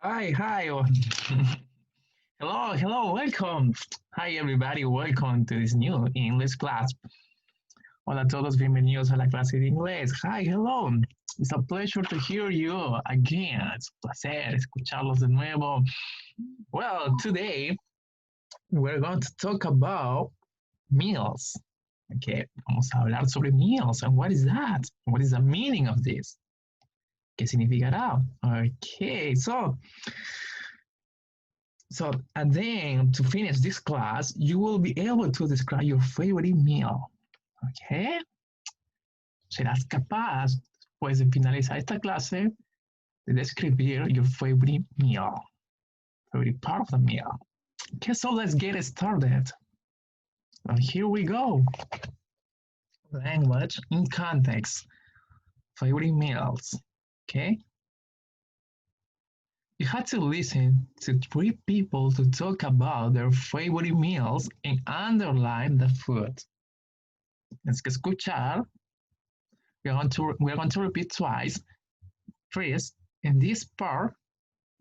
Hi, hi. Hello, hello, welcome. Hi, everybody. Welcome to this new English class. Hola a todos, bienvenidos a la clase de inglés. Hi, hello. It's a pleasure to hear you again. Es un placer escucharlos de nuevo. Well, today we're going to talk about meals. Okay, vamos a hablar sobre meals. And what is that? What is the meaning of this? ¿Qué significará? Okay, so, and then to finish this class, you will be able to describe your favorite meal. Okay? Serás capaz, después de finalizar esta clase, de describir your favorite meal, favorite part of the meal. Okay, so let's get started. And here we go. Language in context, favorite meals. Okay? You had to listen to three people to talk about their favorite meals and underline the food. Tienes que escuchar. We're going to repeat twice. First, in this part,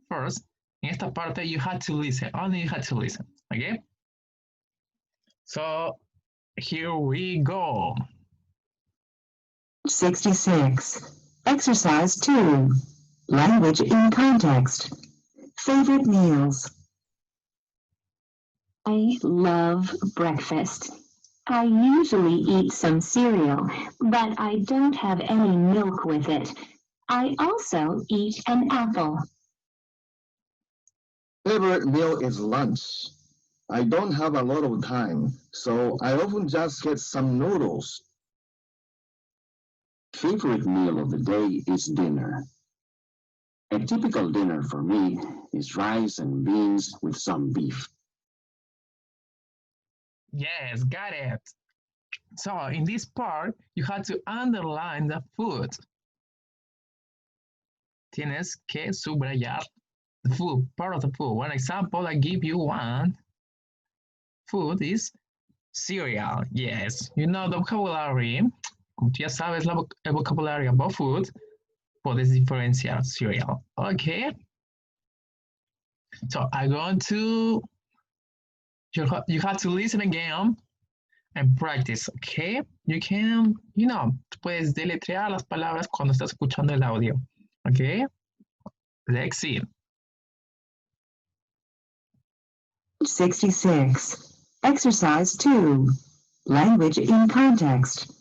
first, en esta parte you had to listen. Only you had to listen. Okay? So here we go. 66. Exercise 2. Language in context. Favorite meals. I love breakfast. I usually eat some cereal, but I don't have any milk with it. I also eat an apple. Favorite meal is lunch. I don't have a lot of time, so I often just get some noodles. Favorite meal of the day is dinner. A typical dinner for me is rice and beans with some beef. Yes, got it. So in this part, you had to underline the food. Tienes que subrayar the food, part of the food. One example, I give you one. Food is cereal. Yes, you know the vocabulary. Como tú ya sabes el vocabulario about food, puedes diferenciar cereal. Okay. So I'm going to, you have to listen again and practice, okay? You can, puedes deletrear las palabras cuando estás escuchando el audio, okay? Let's see. 66. Exercise 2. Language in context.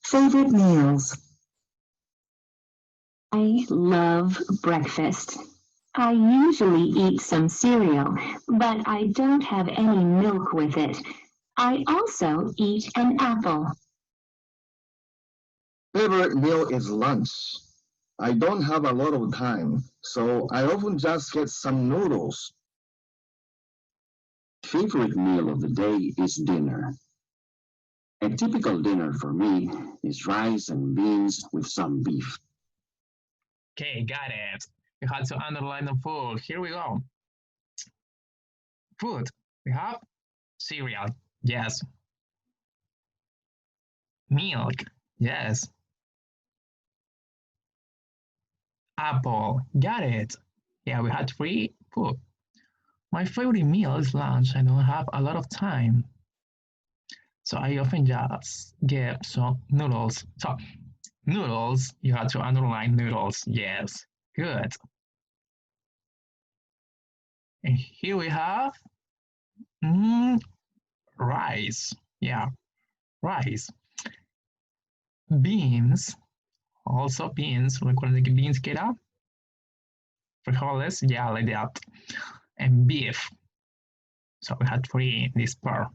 Favorite meals. I love breakfast. I usually eat some cereal, but I don't have any milk with it. I also eat an apple. Favorite meal is lunch. I don't have a lot of time, so I often just get some noodles. Favorite meal of the day is dinner. A typical dinner for me is rice and beans with some beef. Okay, got it. You had to underline the food. Here we go. Food. We have cereal. Yes. Milk. Yes. Apple. Got it. Yeah, we had three food. My favorite meal is lunch. I don't have a lot of time. So I often just get some noodles. So noodles, you have to underline noodles. Yes, good. And here we have rice. Yeah, rice. Beans. Also beans. Recuerden que beans que era frijoles. Yeah, like that. And beef. So we had three in this part.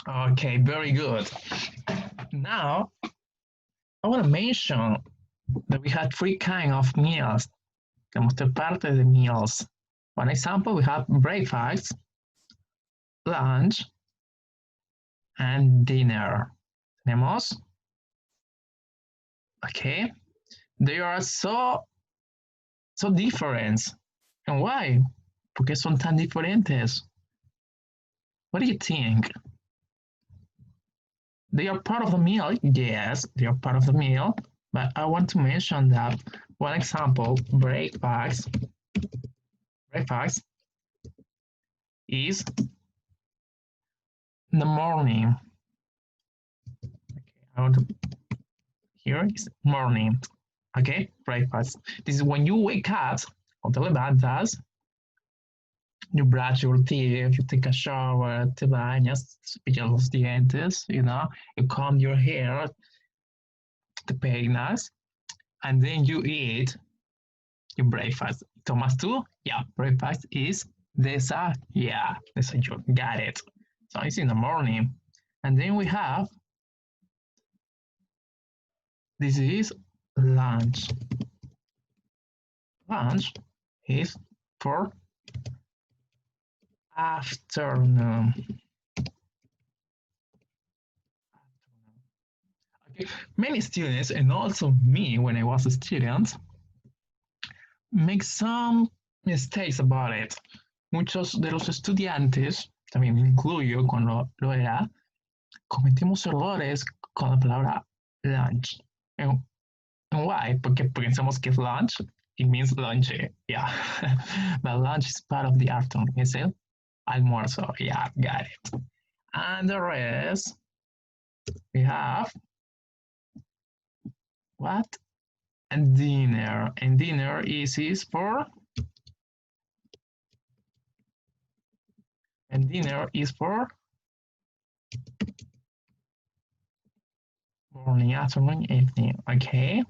Okay, very good. Now, I want to mention that we had three kinds of meals. Tenemos tres partes de meals. One example, we have breakfast, lunch, and dinner. Tenemos, okay, they are so different. And why? ¿Por qué son tan diferentes? What do you think? They are part of the meal. Yes, they are part of the meal. But I want to mention that one example, breakfast, breakfast is in the morning. Okay, I want to, here is morning. Okay, breakfast. This is when you wake up, cuando te levantas, you brush your teeth, you take a shower, te bañas, cepillas los dientes, you comb your hair, te peinas, and then you eat your breakfast. Tomas tú? Yeah, breakfast is desayuno. Yeah, desayuno. Got it. So it's in the morning. And then we have, this is lunch. Lunch is for afternoon. Okay. Many students, and also me when I was a student, make some mistakes about it. Muchos de los estudiantes, también me incluyo cuando lo era, cometimos errores con la palabra lunch. And why? Porque pensamos que es lunch. It means lunch. Yeah. But lunch is part of the afternoon. Es el almuerzo. Yeah, got it. And the rest, we have what? And dinner. And dinner is for, and dinner is for morning, afternoon, evening. Okay.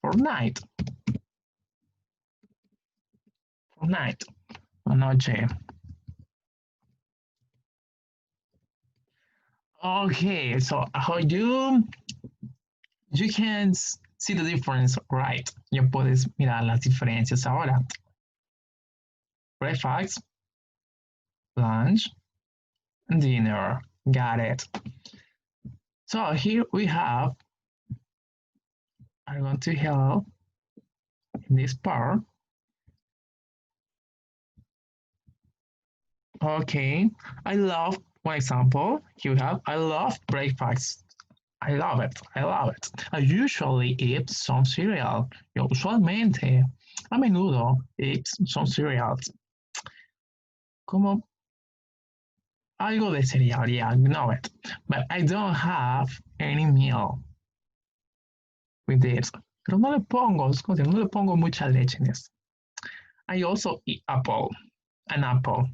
For night. For night. For noche. Okay, so how you can see the difference, right? Ya puedes mirar las diferencias ahora. Breakfast, lunch, and dinner. Got it. So here we have, I'm going to help in this part. Okay, I love, one example, here we have, I love breakfast. I love it. I love it. I usually eat some cereal. Yo usualmente, a menudo, eat some cereals. Como algo de cereal, yeah, I know it. But I don't have any meal with this. Pero no le pongo, no le pongo mucha leche en esto. I also eat an apple.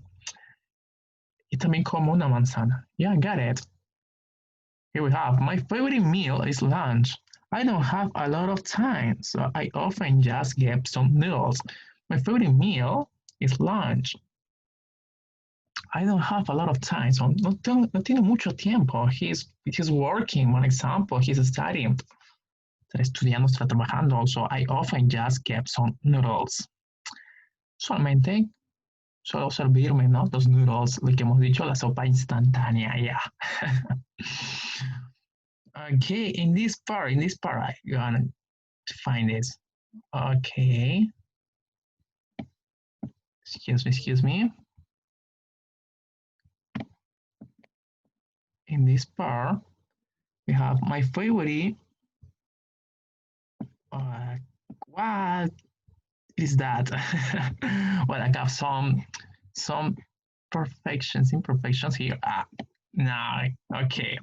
Y también como una manzana. Yeah, I got it. Here we have, my favorite meal is lunch. I don't have a lot of time, so I often just get some noodles. My favorite meal is lunch. I don't have a lot of time, so no tiene mucho tiempo. He's working, one example, he's studying. Está estudiando, está trabajando, so I often just get some noodles. Usualmente suelo servirme, ¿no? Los noodles, lo que hemos dicho, la sopa instantánea, yeah. Okay, in this part, I'm gonna find this. Okay. Excuse me. In this part, we have my favorite. What is that? Well, I have some imperfections here. No, okay.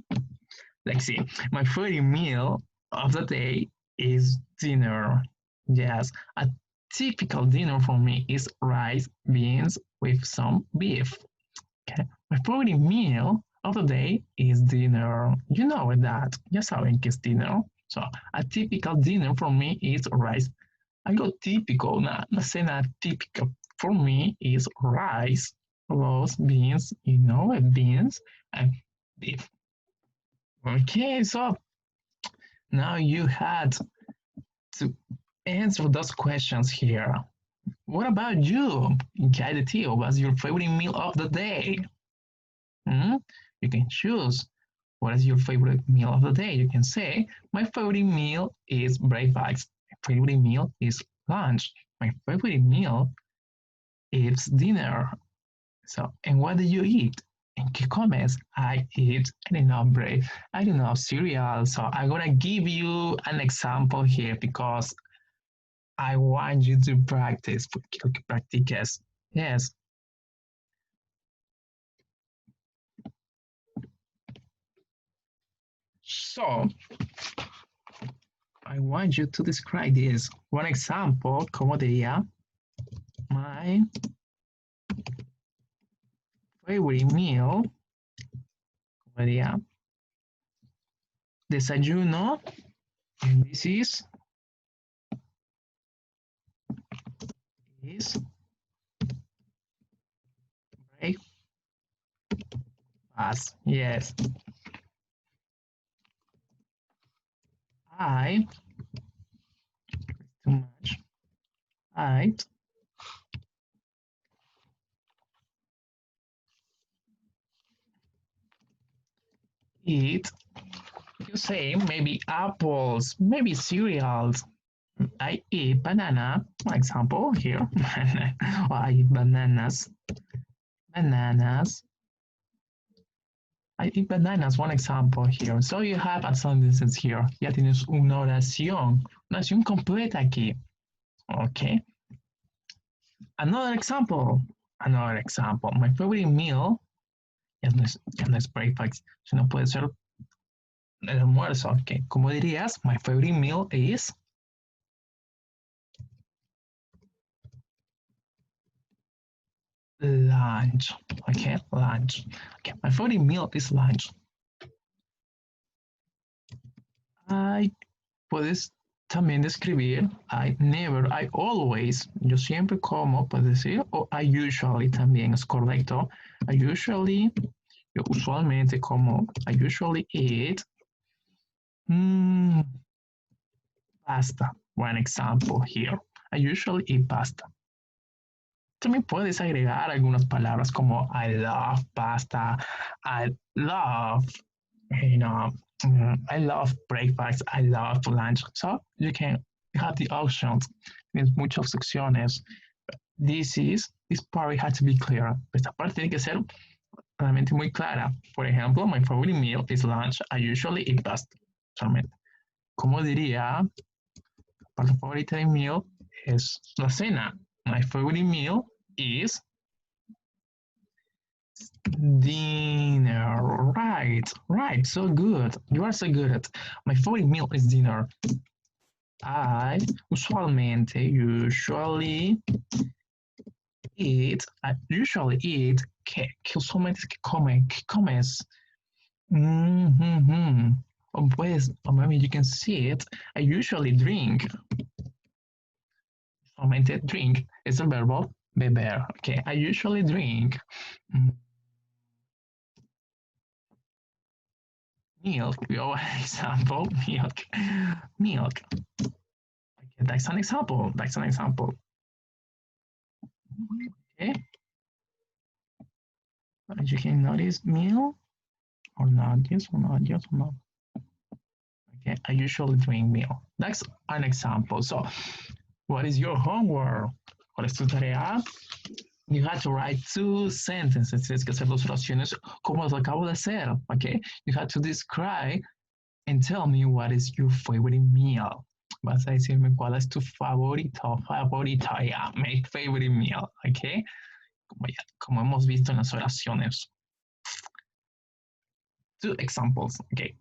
Let's see. My favorite meal of the day is dinner. Yes, a typical dinner for me is rice, beans with some beef. Okay, my favorite meal of the day is dinner. You know that. Ya saben que es dinner. So a typical dinner for me is rice. Algo típico, una cena típica for me is rice, roast beans, beans and beef. Okay, so now you had to answer those questions here. What about you, Guide Tio? What's your favorite meal of the day? You can choose. What is your favorite meal of the day? You can say, my favorite meal is breakfast. My favorite meal is lunch. My favorite meal is dinner. So, and what do you eat? En qué comes? I eat, I don't know, cereal. So I'm gonna give you an example here because I want you to practice. Quiero que practiques. Yes. So, I want you to describe this. One example, como diría, my favorite meal, como diría, desayuno, and this is breakfast. Yes. I, too much, I eat, you say maybe apples, maybe cereals. I eat banana, for example, here. Or I eat bananas. Bananas. I eat bananas, one example here. So you have a sentences here. Ya tienes una oración completa aquí. Okay. Another example. My favorite meal ya no es breakfast, sino puede ser el almuerzo. Okay. Como dirías, my favorite meal is lunch. Okay, lunch. Okay, my favorite meal is lunch. Puedes también describir I never, I always, yo siempre como, puedes decir, o I usually también es correcto. I usually, yo usualmente como, I usually eat pasta. One example here. I usually eat pasta. También puedes agregar algunas palabras como I love pasta, I love, I love breakfast, I love lunch. So you can have the options. Tienes muchas opciones. This part has to be clear. Esta parte tiene que ser realmente muy clara. Por ejemplo, my favorite meal is lunch. I usually eat pasta. Solamente. Como diría, parte favorita de meal es la cena. My favorite meal is dinner. Right. So good. You are so good at. My favorite meal is dinner. I usually eat que usualmente es que comes. Or maybe you can see it. I usually drink. Usualmente drink es el verbo beber. Okay, I usually drink milk. Your example, milk. Okay, that's an example. Okay. You can notice milk or not. Yes or no. Okay, I usually drink milk. That's an example. So, what is your homework? ¿Cuál es tu tarea? You have to write 2 sentences. Tienes que hacer 2 oraciones como lo acabo de hacer. Okay, you have to describe and tell me what is your favorite meal. Vas a decirme cuál es tu favorito. Yeah, my favorite meal. Okay, como hemos visto en las oraciones. 2 examples. Okay.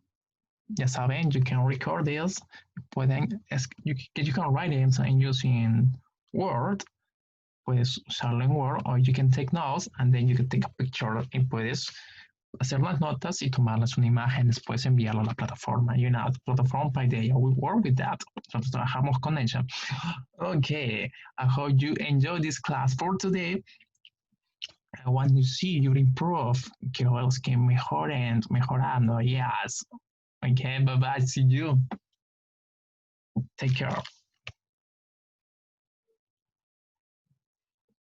Ya saben, you can record this. You can write it and using Word. Puedes usarlo en Word, or you can take notes and then you can take a picture y puedes hacer las notas y tomarlas una imagen, después enviarlo a la plataforma. La plataforma Paideia, we work with that. Nosotros trabajamos con ella. Okay, I hope you enjoy this class for today. I want to see you improve. Quiero verlos que mejoren, mejorando. Yes. Okay, bye-bye. See you. Take care.